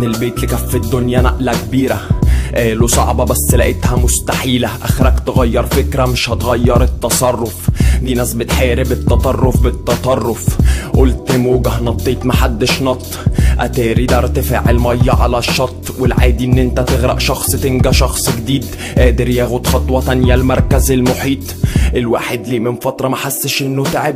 ابن البيت لكف الدنيا نقلة كبيرة، قالوا صعبة بس لقيتها مستحيلة. اخرك تغير فكرة مش هتغير التصرف، دي ناس بتحارب التطرف بالتطرف. قلت موجة نطيت محدش نط، اتاري ده ارتفاع المية على الشط. والعادي ان انت تغرق شخص تنجى شخص جديد قادر ياخد خطوة تانية المركز المحيط. الواحد ليه من فترة ما حسش انه تعب،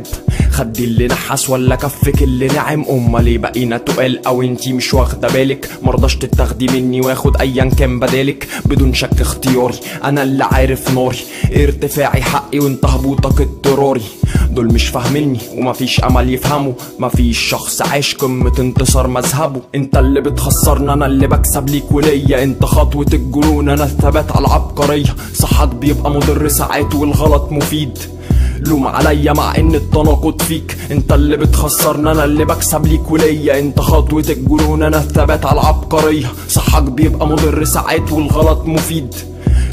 خدي اللي نحس ولا كفك اللي نعم. ليه بقينا تقال او انتي مش واخده بالك؟ مرضاش تتاخدي مني واخد ايا كان بدالك بدون شك اختياري. انا اللي عارف ناري، ارتفاعي حقي وانت هبوطك اضطراري. دول مش فاهميني ومفيش امل يفهموا، مفيش شخص عاش قمة انتصار مذهبه. انت اللي بتخسرنا انا اللي بكسب ليك وليا، انت خطوة الجنون انا الثبات على العبقرية. صحك بيبقى مضر ساعات والغلط مفيد، لوم عليا مع ان التناقض فيك. انت اللي بتخسرنا انا اللي بكسب ليك وليا، انت خطوة الجنون انا الثبات على العبقرية. صحك بيبقى مضر ساعات والغلط مفيد،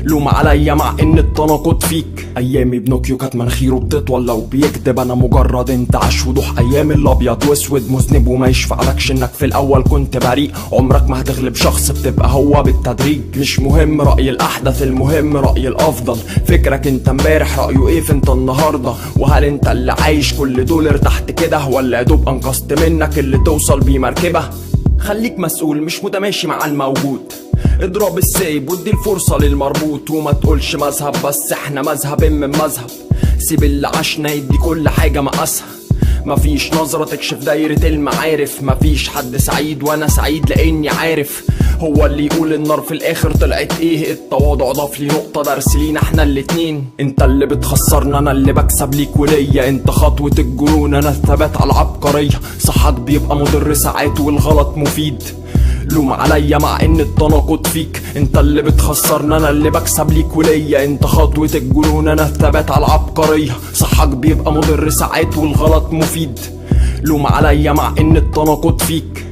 لوم عليا مع ان التناقض فيك. ايامي بنوكيو كانت مناخيره بتطول لو بيكدب، انا مجرد انتعاش وضوح ايام الابيض واسود مذنب. وما يشفعلكش انك في الاول كنت بريء، عمرك ما هتغلب شخص بتبقى هو بالتدريج. مش مهم رأي الاحدث المهم رأي الافضل، فكرك انت امبارح رأيه ايه في انت النهارده؟ وهل انت اللي عايش كل دول ارتحت كده، ولا يدوب انقذت منك اللي توصل بيه مركبة؟ خليك مسؤول مش متماشي مع الموجود، اضرب السايب وادي الفرصة للمربوط. وما تقولش مذهب بس احنا مذهب من مذهب، سيب اللي عشنا يدي كل حاجة مقاسها. مفيش نظرة تكشف دايرة المعارف، مفيش حد سعيد وانا سعيد لاني عارف هو اللي يقول النار في الاخر طلعت ايه. التواضع ضاف لي نقطة درس لينا احنا الاتنين. انت اللي بتخسرنا انا اللي بكسب ليك وليا، انت خطوة الجنون انا الثبات على العبقرية. صحك بيبقى مضر ساعات والغلط مفيد، لوم عليا مع ان التناقض فيك. انت اللي بتخسرنا انا اللي بكسب ليك وليا، انت خطوة الجنون انا الثبات على العبقرية. صحك بيبقى مضر ساعات والغلط مفيد، لوم عليا مع ان التناقض فيك.